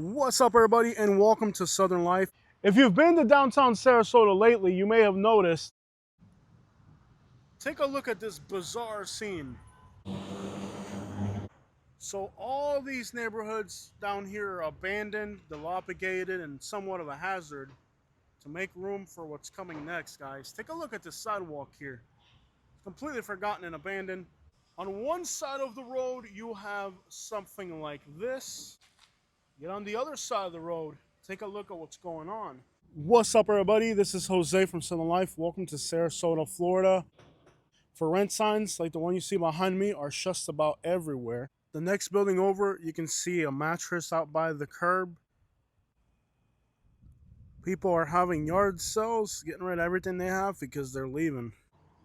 What's up, everybody, and welcome to Southern Life. If you've been to downtown Sarasota lately, you may have noticed. Take a look at this bizarre scene. So all these neighborhoods down here are abandoned, dilapidated, and somewhat of a hazard to make room for what's coming next, guys. Take a look at this sidewalk here. It's completely forgotten and abandoned. On one side of the road, you have something like this. Yet on the other side of the road, take a look at what's going on. What's up, everybody? This is Jose from Southern Life. Welcome to Sarasota, Florida. For rent signs like the one you see behind me are just about everywhere. The next building over, you can see a mattress out by the curb. People are having yard sales, getting rid of everything they have because they're leaving.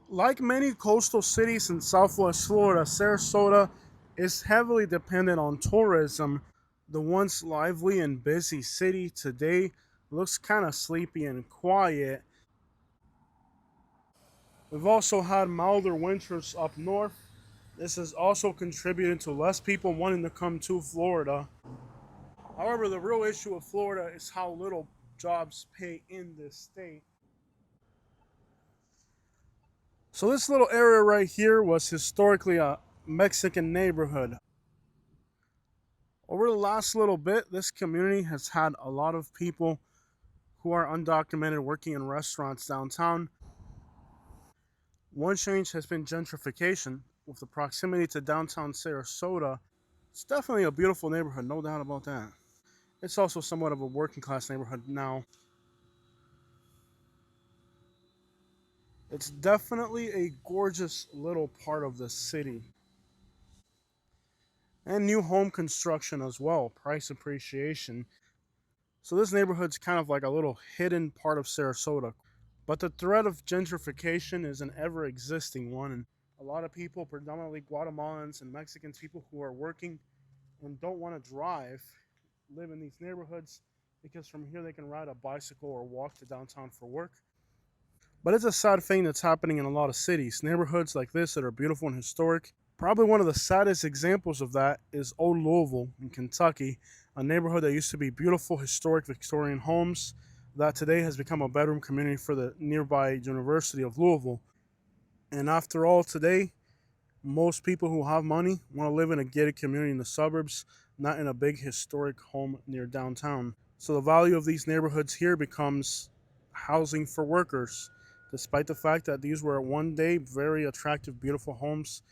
Like many coastal cities in Southwest Florida, Sarasota is heavily dependent on tourism. The once lively and busy city today looks kind of sleepy and quiet. We've also had milder winters up north. This has also contributed to less people wanting to come to Florida. However, the real issue of Florida is how little jobs pay in this state. So this little area right here was historically a Mexican neighborhood. Over the last little bit, this community has had a lot of people who are undocumented working in restaurants downtown. One change has been gentrification. With the proximity to downtown Sarasota, it's definitely a beautiful neighborhood, no doubt about that. It's also somewhat of a working class neighborhood now. It's definitely a gorgeous little part of the city. And new home construction as well, price appreciation. So this neighborhood's kind of like a little hidden part of Sarasota. But the threat of gentrification is an ever-existing one. And a lot of people, predominantly Guatemalans and Mexicans, people who are working and don't want to drive, live in these neighborhoods because from here they can ride a bicycle or walk to downtown for work. But it's a sad thing that's happening in a lot of cities. Neighborhoods like this that are beautiful and historic. Probably one of the saddest examples of that is Old Louisville in Kentucky, a neighborhood that used to be beautiful, historic Victorian homes that today has become a bedroom community for the nearby University of Louisville. And after all, today, most people who have money want to live in a gated community in the suburbs, not in a big historic home near downtown. So the value of these neighborhoods here becomes housing for workers, despite the fact that these were one day very attractive, beautiful homes.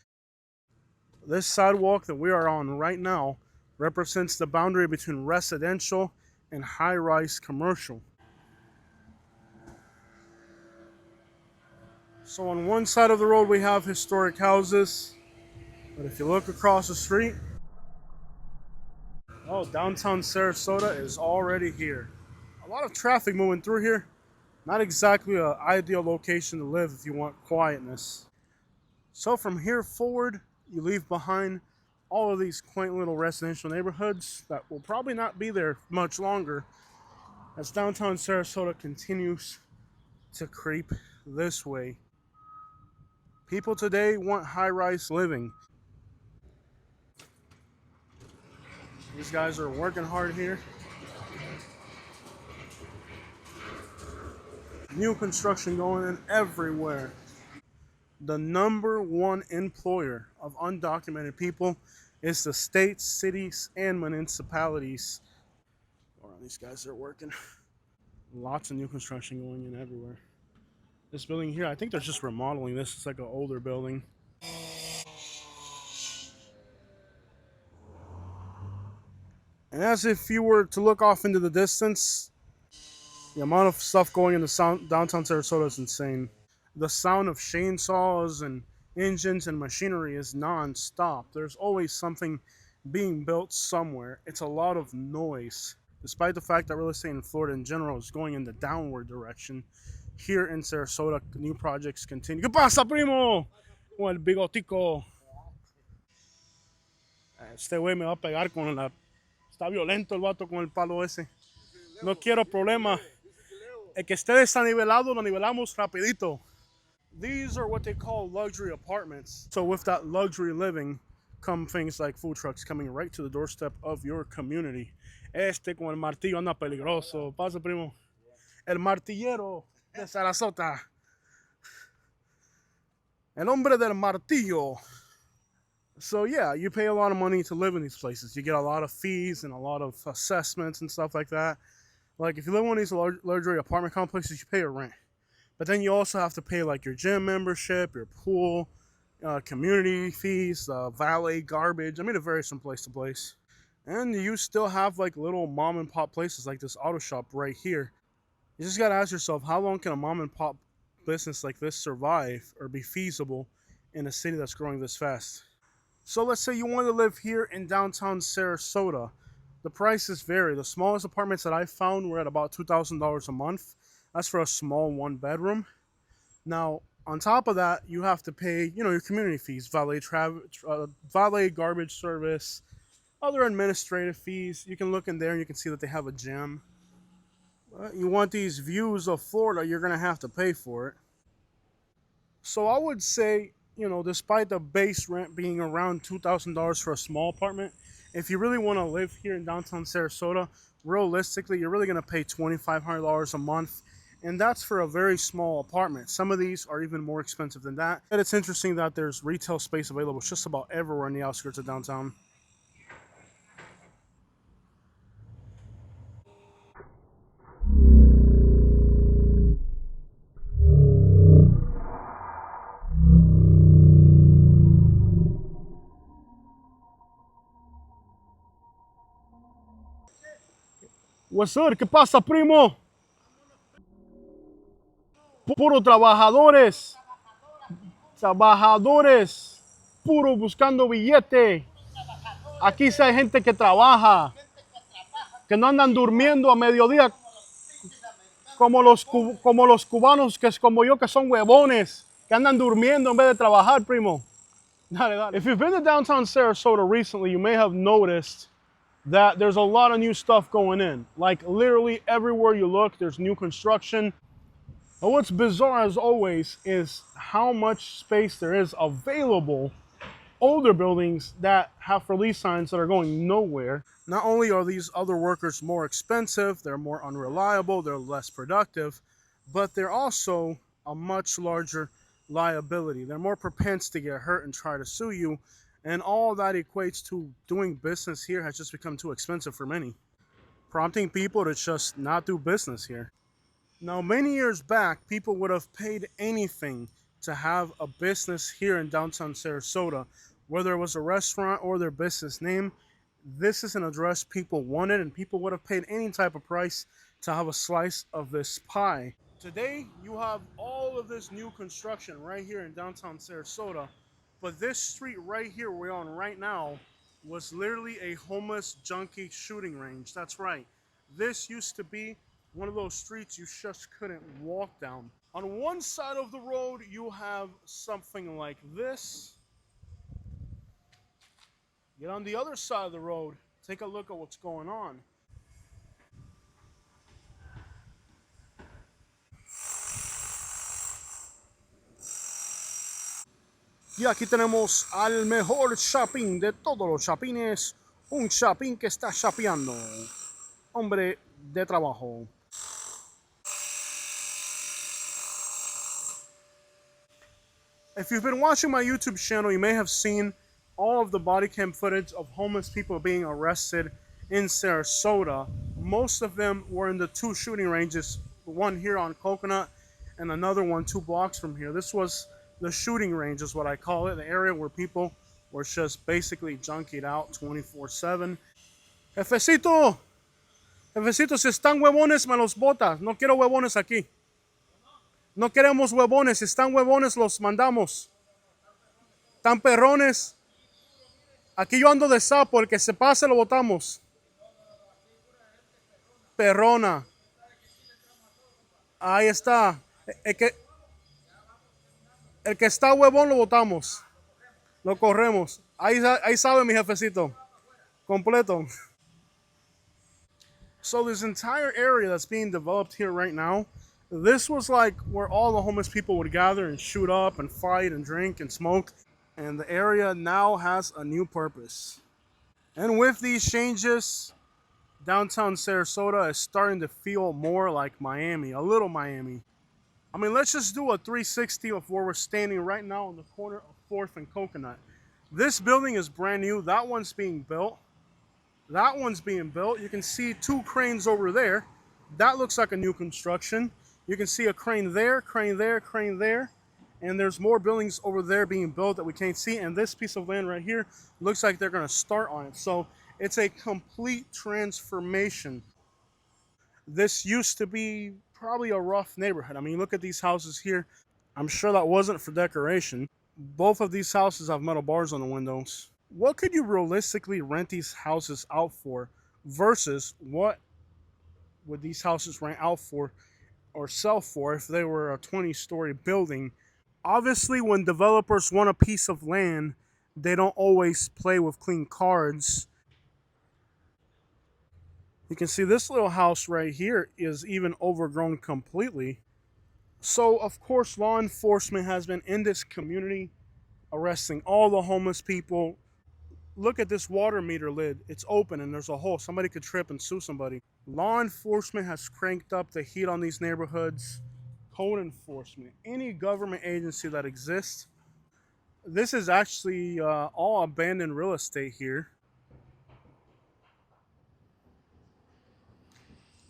This sidewalk that we are on right now represents the boundary between residential and high-rise commercial. So on one side of the road we have historic houses, but if you look across the street, oh, downtown Sarasota is already here. A lot of traffic moving through here. Not exactly an ideal location to live if you want quietness. So from here forward, you leave behind all of these quaint little residential neighborhoods that will probably not be there much longer as downtown Sarasota continues to creep this way. People today want high-rise living. These guys are working hard here. New construction going in everywhere. The number one employer of undocumented people is the states, cities, and municipalities. Oh, these guys are working. Lots of new construction going in everywhere. This building here, I think they're just remodeling this. It's like an older building. And as if you were to look off into the distance, the amount of stuff going into downtown Sarasota is insane. The sound of chainsaws and engines and machinery is non-stop. There's always something being built somewhere. It's a lot of noise. Despite the fact that real estate in Florida in general is going in the downward direction, here in Sarasota, new projects continue. ¿Qué pasa, primo? Con el bigotico. Este güey me va a pegar con la... Está violento el vato con el palo ese. No quiero problema. El que esté desanivelado, lo nivelamos rapidito. These are what they call luxury apartments. So with that luxury living come things like food trucks coming right to the doorstep of your community. Este con el martillo anda peligroso. Pasa, primo. El martillero de Sarasota. El hombre del martillo. So yeah, you pay a lot of money to live in these places. You get a lot of fees and a lot of assessments and stuff like that. Like if you live in one of these larger apartment complexes, you pay a rent. But then you also have to pay like your gym membership, your pool, community fees, valet, garbage. I mean, it varies from place to place. And you still have like little mom and pop places like this auto shop right here. You just gotta ask yourself, how long can a mom and pop business like this survive or be feasible in a city that's growing this fast? So let's say you want to live here in downtown Sarasota. The prices vary. The smallest apartments that I found were at about $2,000 a month. That's for a small one bedroom. Now, on top of that, you have to pay, your community fees, valet garbage service, other administrative fees. You can look in there and you can see that they have a gym. You want these views of Florida, you're going to have to pay for it. So I would say, despite the base rent being around $2,000 for a small apartment, if you really want to live here in downtown Sarasota, realistically, you're really going to pay $2,500 a month. And that's for a very small apartment. Some of these are even more expensive than that. And it's interesting that there's retail space available just about everywhere in the outskirts of downtown. What's up? ¿Qué pasa, primo? Puro trabajadores. Trabajadores. Puro buscando billete. Aquí sí hay gente que trabaja. Que no andan durmiendo a mediodía como los cubanos que es como yo que son huevones. Que andan durmiendo en vez de trabajar, primo. Dale, dale. If you've been to downtown Sarasota recently, you may have noticed that there's a lot of new stuff going in. Like literally everywhere you look, there's new construction. But what's bizarre as always is how much space there is available. Older buildings that have for lease signs that are going nowhere. Not only are these other workers more expensive, they're more unreliable, they're less productive, but they're also a much larger liability. They're more propense to get hurt and try to sue you. And all that equates to doing business here has just become too expensive for many, prompting people to just not do business here. Now, many years back, people would have paid anything to have a business here in downtown Sarasota, whether it was a restaurant or their business name. This is an address people wanted, and people would have paid any type of price to have a slice of this pie. Today, you have all of this new construction right here in downtown Sarasota. But this street right here we're on right now was literally a homeless junkie shooting range. That's right. This used to be one of those streets you just couldn't walk down. On one side of the road, you have something like this. Get on the other side of the road, take a look at what's going on. Y aquí tenemos al mejor shopping de todos los shoppings, un shopping que está shopeando, hombre de trabajo. If you've been watching my YouTube channel, you may have seen all of the body cam footage of homeless people being arrested in Sarasota. Most of them were in the two shooting ranges, one here on Coconut and another one 2 blocks from here. This was the shooting range is what I call it, the area where people were just basically junkied out 24/7. Jefecito, jefecito, si están huevones me los botas. No quiero huevones aquí. No queremos huevones, si están huevones los mandamos. Tan perrones. Aquí yo ando de sapo, el que se pase lo botamos. Perrona. Ahí está. El que está huevón lo botamos. Lo corremos. Ahí sabe mi jefecito. Completo. So this entire area that's being developed here right now, this was like where all the homeless people would gather and shoot up and fight and drink and smoke. And the area now has a new purpose. And with these changes, Downtown Sarasota is starting to feel more like Miami, a little Miami. I mean, let's just do a 360 of where we're standing right now on the corner of 4th and Coconut. This building is brand new. That one's being built. That one's being built. You can see 2 cranes over there. That looks like a new construction. You can see a crane there, crane there, crane there. And there's more buildings over there being built that we can't see. And this piece of land right here looks like they're going to start on it. So it's a complete transformation. This used to be probably a rough neighborhood. I mean, look at these houses here. I'm sure that wasn't for decoration. Both of these houses have metal bars on the windows. What could you realistically rent these houses out for versus what would these houses rent out for or sell for if they were a 20-story building? Obviously, when developers want a piece of land, they don't always play with clean cards. You can see this little house right here is even overgrown completely. So, of course, law enforcement has been in this community arresting all the homeless people. Look at this water meter lid. It's open and there's a hole. Somebody could trip and sue somebody. Law enforcement has cranked up the heat on these neighborhoods. Code enforcement, any government agency that exists. This is actually all abandoned real estate here.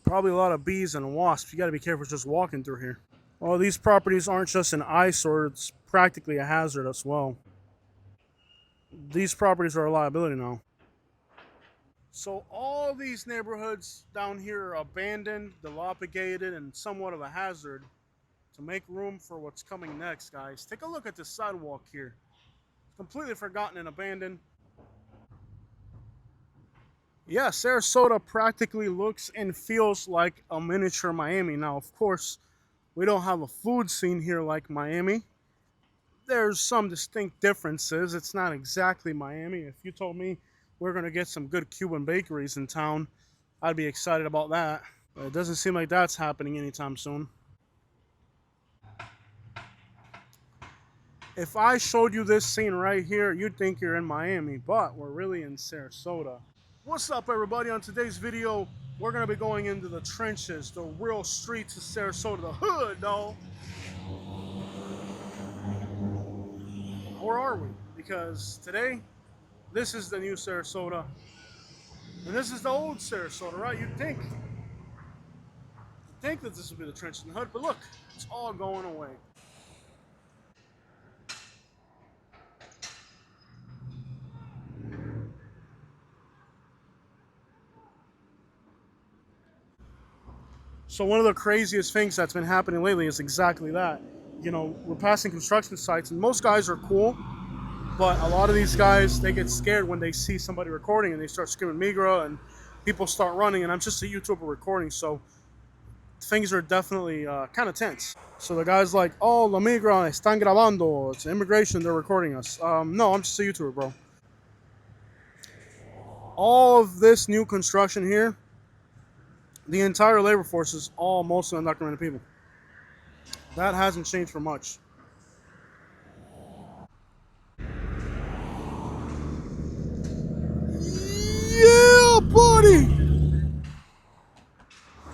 Probably a lot of bees and wasps. You got to be careful just walking through here. Well, these properties aren't just an eyesore, it's practically a hazard as well. These properties are a liability now. So all these neighborhoods down here are abandoned, dilapidated, and somewhat of a hazard to make room for what's coming next, guys. Take a look at this sidewalk here. Completely forgotten and abandoned. Yeah, Sarasota practically looks and feels like a miniature Miami. Now, of course, we don't have a food scene here like Miami. There's some distinct differences. It's not exactly Miami. If you told me we're going to get some good Cuban bakeries in town, I'd be excited about that. But it doesn't seem like that's happening anytime soon. If I showed you this scene right here, you'd think you're in Miami, but we're really in Sarasota. What's up, everybody? On today's video, we're going to be going into the trenches, the real streets of Sarasota, the hood, though. Or are we? Because today, this is the new Sarasota, and this is the old Sarasota, right? You'd think that this would be the trenches and the hood, but look, it's all going away. So one of the craziest things that's been happening lately is exactly that. You know, we're passing construction sites, and most guys are cool, but a lot of these guys, they get scared when they see somebody recording, and they start screaming migra, and people start running, and I'm just a YouTuber recording, so things are definitely kind of tense. So the guy's like, oh, la migra están grabando, it's immigration, they're recording us. No, I'm just a YouTuber, bro. All of this new construction here, the entire labor force is all mostly undocumented people. That hasn't changed for much. Yeah, buddy!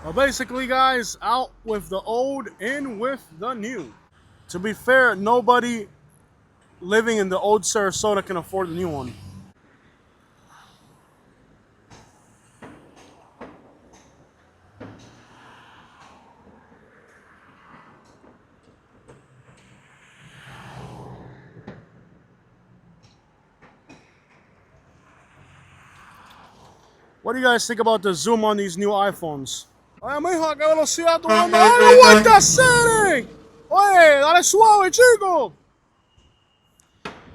Well, basically, guys, out with the old, in with the new. To be fair, nobody living in the old Sarasota can afford the new one. What do you guys think about the zoom on these new iPhones? Ay, mijo, qué velocidad tú andas. ¡Dale vuelta, Siri! Oye, dale suave, chico!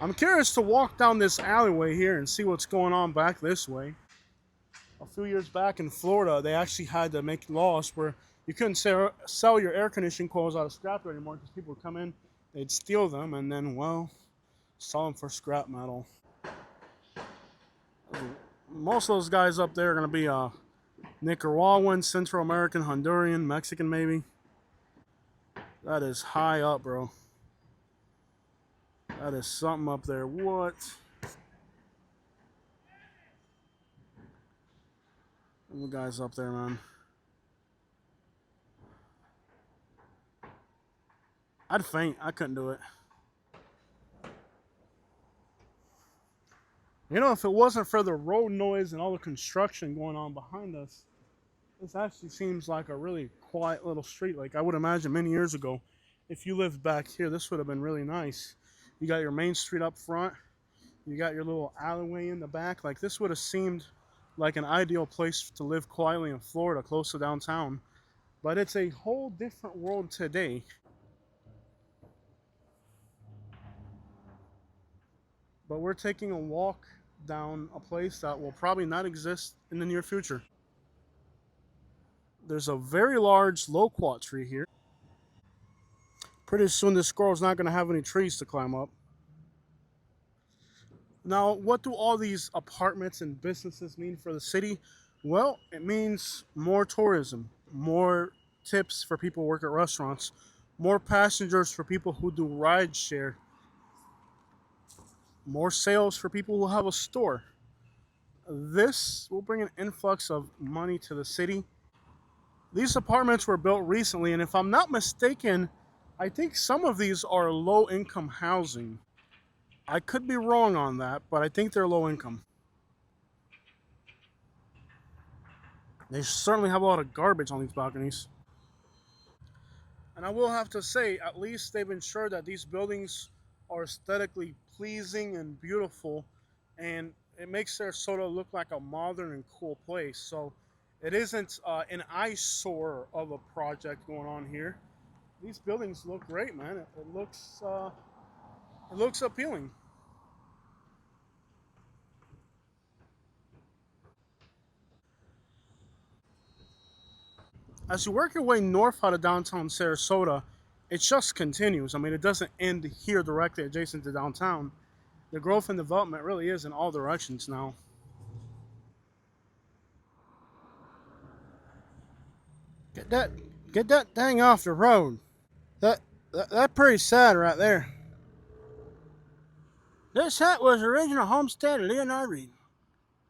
I'm curious to walk down this alleyway here and see what's going on back this way. A few years back in Florida, they actually had to make laws where you couldn't sell your air conditioning coils out of scrap anymore because people would come in, they'd steal them, and then, well, sell them for scrap metal. Most of those guys up there are going to be Nicaraguan, Central American, Honduran, Mexican maybe. That is high up, bro. That is something up there. What? The guys up there, man. I'd faint. I couldn't do it. You know, if it wasn't for the road noise and all the construction going on behind us, this actually seems like a really quiet little street. Like I would imagine many years ago, if you lived back here, this would have been really nice. You got your main street up front. You got your little alleyway in the back. Like this would have seemed like an ideal place to live quietly in Florida, close to downtown. But it's a whole different world today. But we're taking a walk down a place that will probably not exist in the near future. There's a very large loquat tree here. Pretty soon this squirrel's not going to have any trees to climb up. Now, what do all these apartments and businesses mean for the city? Well, it means more tourism, more tips for people who work at restaurants, more passengers for people who do ride share, more sales for people who have a store. This will bring an influx of money to the city. These apartments were built recently, and if I'm not mistaken, I think some of these are low-income housing. I could be wrong on that, but I think they're low income. They certainly have a lot of garbage on these balconies. And I will have to say, at least they've ensured that these buildings are aesthetically pleasing and beautiful, and it makes Sarasota look like a modern and cool place. So it isn't an eyesore of a project going on here. These buildings look great, man. It looks appealing. As you work your way north out of downtown Sarasota, it just continues. I mean, it doesn't end here directly adjacent to downtown. The growth and development really is in all directions now. Get that, get that thing off the road. That's pretty sad right there. This hut was the original homestead of Leonard Reed.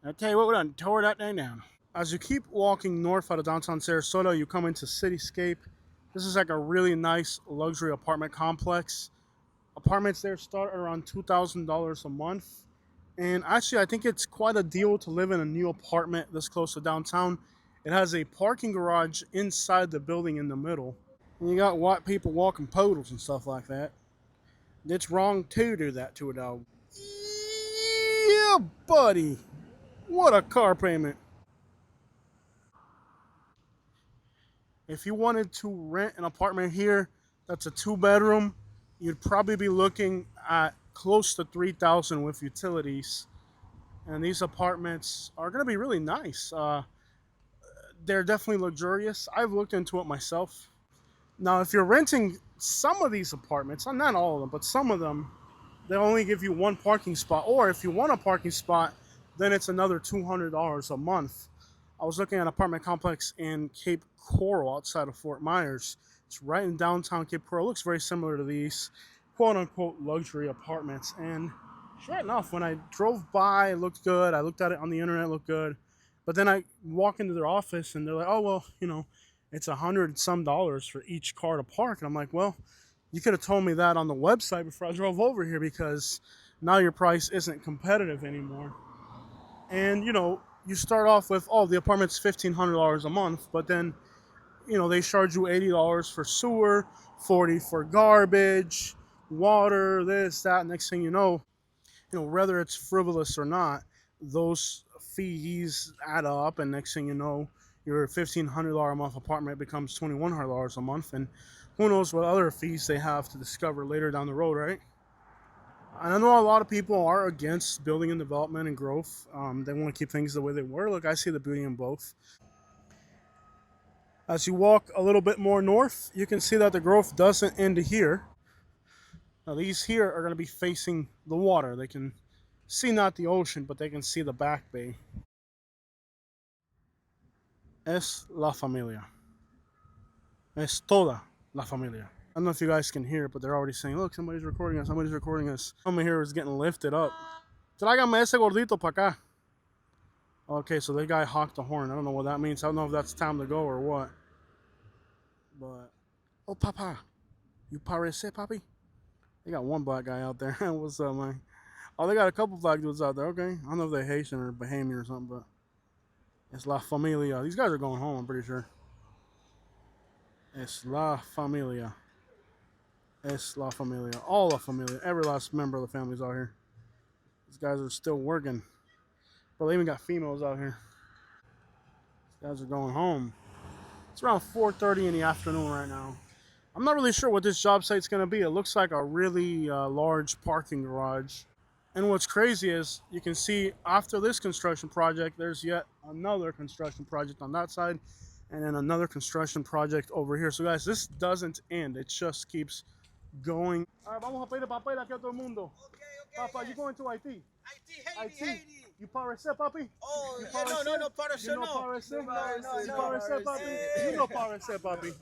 I tell you what, we done tore that thing down. As you keep walking north out of downtown Sarasota, you come into Cityscape. This is like a really nice luxury apartment complex. Apartments there start at around $2,000 a month. And actually, I think it's quite a deal to live in a new apartment this close to downtown. It has a parking garage inside the building in the middle. And you got white people walking poodles and stuff like that. It's wrong to do that to a dog. Yeah, buddy. What a car payment. If you wanted to rent an apartment here that's a 2-bedroom, you'd probably be looking at close to $3,000 with utilities. And these apartments are going to be really nice. They're definitely luxurious. I've looked into it myself. Now, if you're renting some of these apartments, not all of them, but some of them, they only give you one parking spot. Or if you want a parking spot, then it's another $200 a month. I was looking at an apartment complex in Cape Coral outside of Fort Myers. It's right in downtown Cape Coral. It looks very similar to these quote-unquote luxury apartments. And sure enough, when I drove by, it looked good. I looked at it on the internet, it looked good. But then I walk into their office and they're like, oh, well, it's $100 some for each car to park. And I'm like, well, you could have told me that on the website before I drove over here, because now your price isn't competitive anymore. And, you start off with, the apartment's $1,500 a month, but then, they charge you $80 for sewer, $40 for garbage, water, this, that. Next thing you know, whether it's frivolous or not, those fees add up, and next thing you know, your $1,500 a month apartment becomes $2,100 a month, and who knows what other fees they have to discover later down the road, right? And I know a lot of people are against building and development and growth. They want to keep things the way they were. Look, I see the beauty in both. As you walk a little bit more north, you can see that the growth doesn't end here. Now, these here are going to be facing the water. They can see not the ocean, but they can see the back bay. Es la familia. Es toda la familia. I don't know if you guys can hear it, but they're already saying, look, somebody's recording us, somebody's recording us. Someone here is getting lifted up. Tráigame ese gordito para acá. Okay, so the guy honked the horn. I don't know what that means. I don't know if that's time to go or what. But oh, papa, you parece, papi? They got one black guy out there. What's up, man? Oh, they got a couple black dudes out there. Okay, I don't know if they're Haitian or Bahamian or something, but it's La Familia. These guys are going home. I'm pretty sure. It's La Familia. It's La Familia. All La Familia. Every last member of the family's out here. These guys are still working. But they even got females out here. These guys are going home. It's around 4:30 in the afternoon right now. I'm not really sure what this job site's going to be. It looks like a really large parking garage. And what's crazy is you can see after this construction project, there's yet another construction project on that side and then another construction project over here. So guys, this doesn't end. It just keeps going. All right, vamos a pedir papel aquí a todo el mundo. Papa, you going to Haiti? Haiti. You parece, papi? Oh, you parece? no, parece you know no. Parece? No, you parece, papi? You know parece, papi.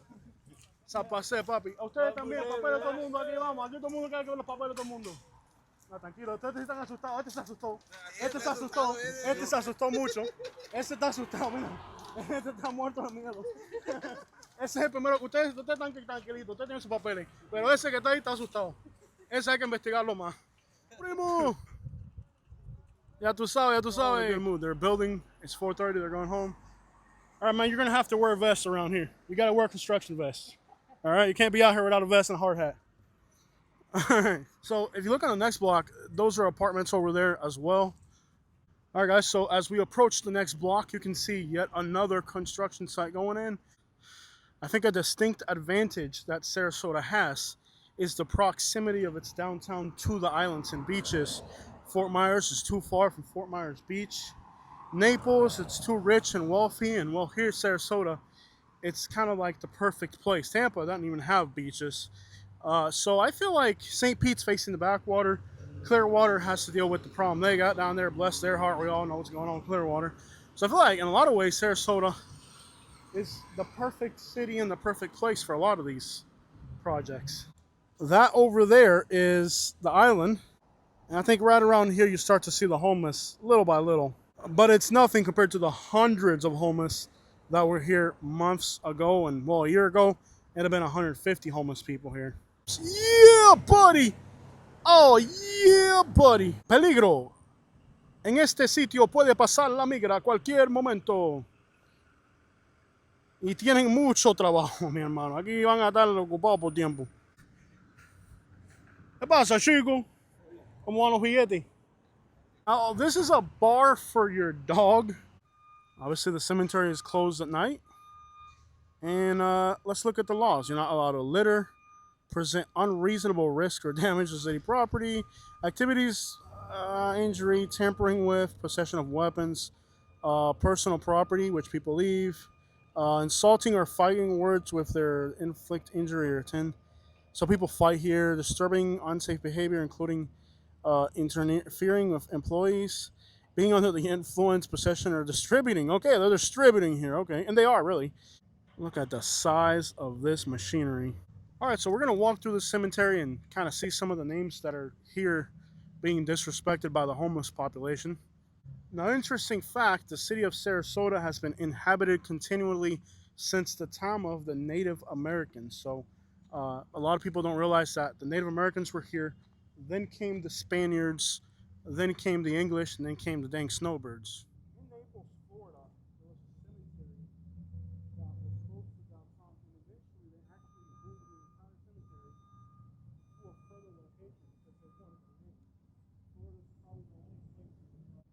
Zapase, papi. A ustedes también, papel de todo el mundo. Aquí vamos. Aquí todo el mundo quiere que ver los papeles de todo el mundo. No, tranquilo, ustedes están asustados. Este se asustó. Este se asustó. Este se asustó mucho. Ese está asustado, mira. Este está muerto de miedo. Ese es el primero. Ustedes están tranquilitos. Ustedes tienen sus papeles. Pero ese que está ahí está asustado. Ese hay que investigarlo más. Primo! Ya tú sabes, ya tú sabes. Good mood. They're building. It's 4:30. They're going home. All right, man, you're going to have to wear a vest around here. You got to wear a construction vest. All right? You can't be out here without a vest and a hard hat. All right. So if you look on the next block, those are apartments over there as well. All right, guys. So as we approach the next block, you can see yet another construction site going in. I think a distinct advantage that Sarasota has is the proximity of its downtown to the islands and beaches. Fort Myers is too far from Fort Myers Beach. Naples, it's too rich and wealthy, and well, here Sarasota, it's kind of like the perfect place. Tampa doesn't even have beaches. So I feel like St. Pete's facing the backwater. Clearwater has to deal with the problem they got down there. Bless their heart, we all know what's going on in Clearwater. So I feel like in a lot of ways, Sarasota is the perfect city and the perfect place for a lot of these projects. That over there is the island. And I think right around here you start to see the homeless little by little. But it's nothing compared to the hundreds of homeless that were here months ago. And well, a year ago, it'd have been 150 homeless people here. Yeah, buddy! Oh, yeah, buddy! Peligro! En este sitio puede pasar la migra a cualquier momento. Y tienen mucho trabajo, mi hermano. Aquí van a estar ocupados por tiempo. ¿Qué pasa, chico? ¿Cómo van los billetes? Oh, this is a bar for your dog. Obviously, the cemetery is closed at night. And let's look at the laws. You're not allowed to litter, present unreasonable risk or damage to city property, activities, injury, tampering with, possession of weapons, personal property, which people leave, insulting or fighting words with their inflict injury or attend. So people fight here, disturbing unsafe behavior, including interfering with employees, being under the influence, possession, or distributing. Okay, they're distributing here. Okay, and they are really. Look at the size of this machinery. All right, so we're gonna walk through the cemetery and kind of see some of the names that are here being disrespected by the homeless population. Now, interesting fact, the city of Sarasota has been inhabited continually since the time of the Native Americans. So a lot of people don't realize that the Native Americans were here, then came the Spaniards, then came the English, and then came the dang snowbirds. In Naples, Florida, there was a cemetery that was close to downtown, and eventually they actually moved the entire cemetery to a further location because they wanted to live. Florida's probably the only place in the world.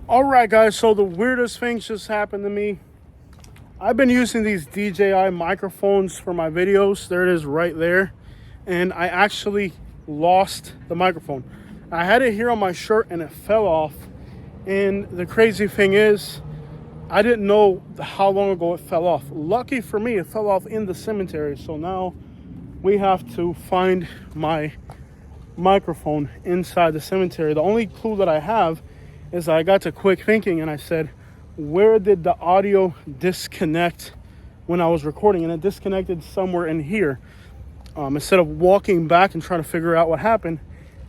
Alright guys, so the weirdest thing just happened to me. I've been using these DJI microphones for my videos. There it is right there. And I actually lost the microphone. I had it here on my shirt and it fell off. And the crazy thing is, I didn't know how long ago it fell off. Lucky for me, it fell off in the cemetery. So now we have to find my microphone inside the cemetery. The only clue that I have is I got to quick thinking and I said, where did the audio disconnect when I was recording? And it disconnected somewhere in here. Instead of walking back and trying to figure out what happened,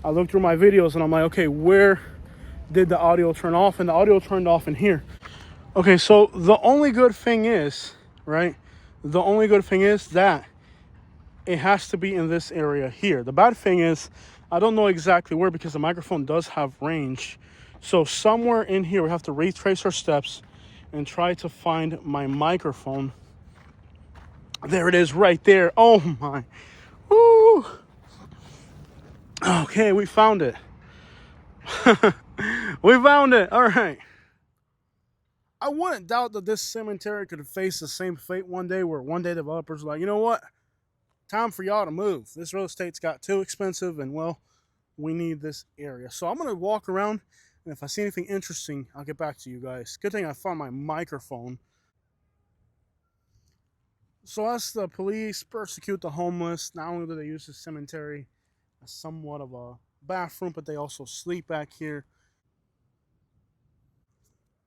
I looked through my videos and I'm like, okay, where did the audio turn off? And the audio turned off in here. Okay, so the only good thing is, right? The only good thing is that it has to be in this area here. The bad thing is, I don't know exactly where because the microphone does have range. So somewhere in here, we have to retrace our steps and try to find my microphone. There it is right there. Oh my. Woo. Okay, we found it. We found it. All right. I wouldn't doubt that this cemetery could face the same fate one day, where one day developers are like, you know what? Time for y'all to move. This real estate's got too expensive, and well, we need this area. So I'm going to walk around, and if I see anything interesting, I'll get back to you guys. Good thing I found my microphone. So as the police persecute the homeless, not only do they use the cemetery as somewhat of a bathroom, but they also sleep back here.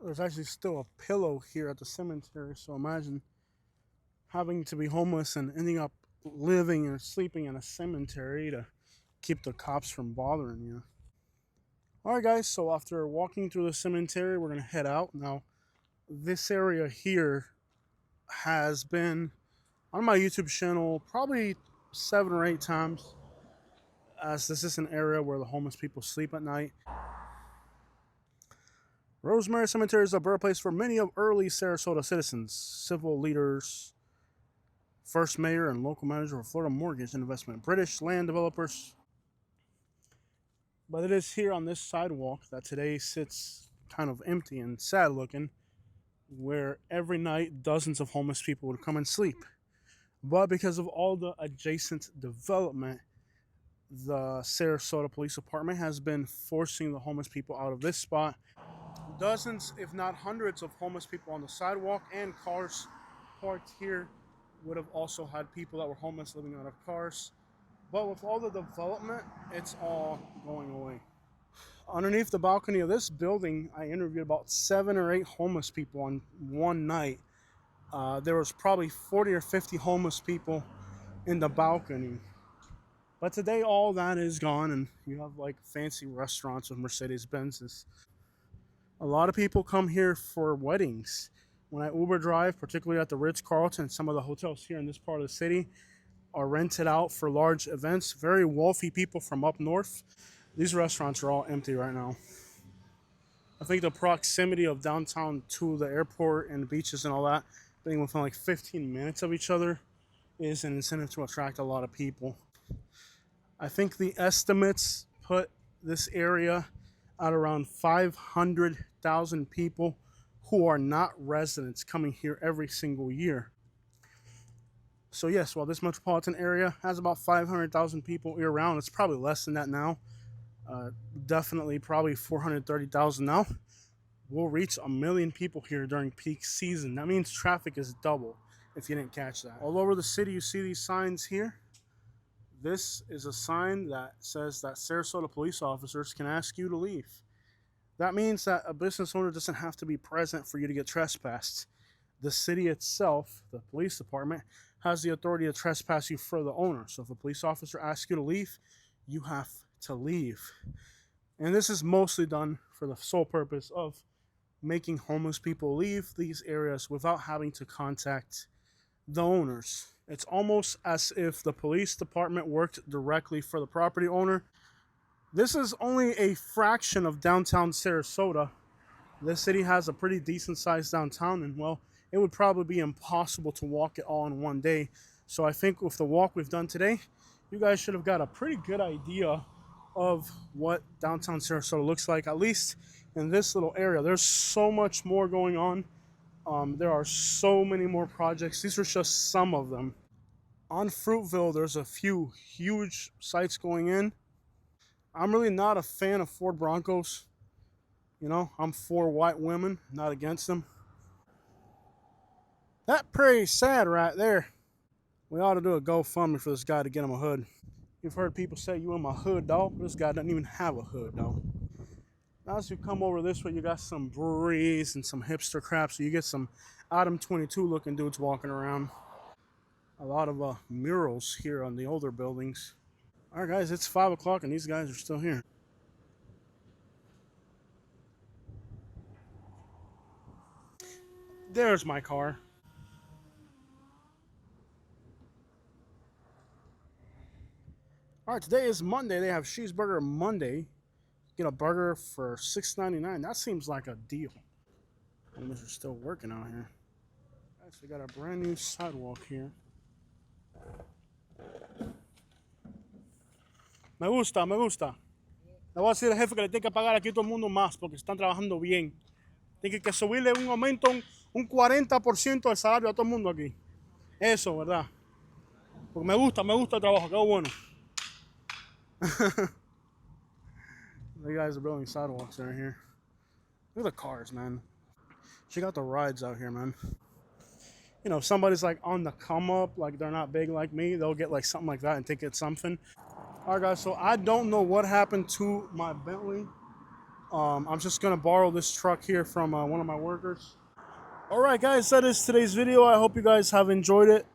There's actually still a pillow here at the cemetery, so imagine having to be homeless and ending up living or sleeping in a cemetery to keep the cops from bothering you. Alright guys, so after walking through the cemetery, we're going to head out. Now, this area here has been on my YouTube channel probably 7 or 8 times, as this is an area where the homeless people sleep at night. Rosemary Cemetery is a birthplace for many of early Sarasota citizens, civil leaders, first mayor and local manager of Florida Mortgage and Investment, British land developers. But it is here on this sidewalk that today sits kind of empty and sad looking, where every night dozens of homeless people would come and sleep. But because of all the adjacent development, the Sarasota Police Department has been forcing the homeless people out of this spot. Dozens, if not hundreds, of homeless people on the sidewalk, and cars parked here would have also had people that were homeless living out of cars. But with all the development, it's all going away. Underneath the balcony of this building, I interviewed about 7 or 8 homeless people on one night. There was probably 40 or 50 homeless people in the balcony. But today all that is gone, and you have like fancy restaurants with Mercedes-Benzes. A lot of people come here for weddings. When I Uber drive, particularly at the Ritz-Carlton, some of the hotels here in this part of the city are rented out for large events. Very wealthy people from up north. These restaurants are all empty right now. I think the proximity of downtown to the airport and the beaches and all that, being within like 15 minutes of each other, is an incentive to attract a lot of people. I think the estimates put this area at around 500,000 people who are not residents coming here every single year. So yes, while this metropolitan area has about 500,000 people year-round, it's probably less than that now. Definitely probably 430,000 now. We'll reach 1 million people here during peak season. That means traffic is double, if you didn't catch that. All over the city, you see these signs here. This is a sign that says that Sarasota police officers can ask you to leave. That means that a business owner doesn't have to be present for you to get trespassed. The city itself, the police department, has the authority to trespass you for the owner. So if a police officer asks you to leave, you have to leave. And this is mostly done for the sole purpose of making homeless people leave these areas without having to contact the owners. It's almost as if the police department worked directly for the property owner. This is only a fraction of downtown Sarasota. This city has a pretty decent sized downtown, and well, it would probably be impossible to walk it all in one day. So I think with the walk we've done today, you guys should have got a pretty good idea of what downtown Sarasota looks like, at least in this little area. There's so much more going on. There are so many more projects. These are just some of them. On Fruitville, there's a few huge sites going in. I'm really not a fan of Ford Broncos. You know, I'm for white women, not against them. That's pretty sad right there. We ought to do a GoFundMe for this guy to get him a hood. You've heard people say, you in my hood, dog. This guy doesn't even have a hood, dog. Now as you come over this way, you got some breweries and some hipster crap, so you get some Adam 22 looking dudes walking around. a lot of murals here on the older buildings. All right, guys, it's 5 o'clock and these guys are still here. There's my car. All right, today is Monday. They have Cheeseburger Monday. Get a burger for $6.99. That seems like a deal. Unless they're still working out here. Guys, we got a brand new sidewalk here. Me gusta, me gusta. Le voy a decir al jefe que le tiene que pagar aquí a todo el mundo más porque están trabajando bien. Tiene que subirle un aumento, un 40% del salario a todo el mundo aquí. Eso, ¿verdad? Porque me gusta el trabajo, qué bueno. The guys are building sidewalks right here. Look at the cars, man. Check out the rides out here, man. You know, if somebody's like on the come up, like they're not big like me, they'll get like something like that and think it's something. All right, guys, so I don't know what happened to my Bentley. I'm just gonna borrow this truck here from one of my workers. All right, guys, that is today's video. I hope you guys have enjoyed it.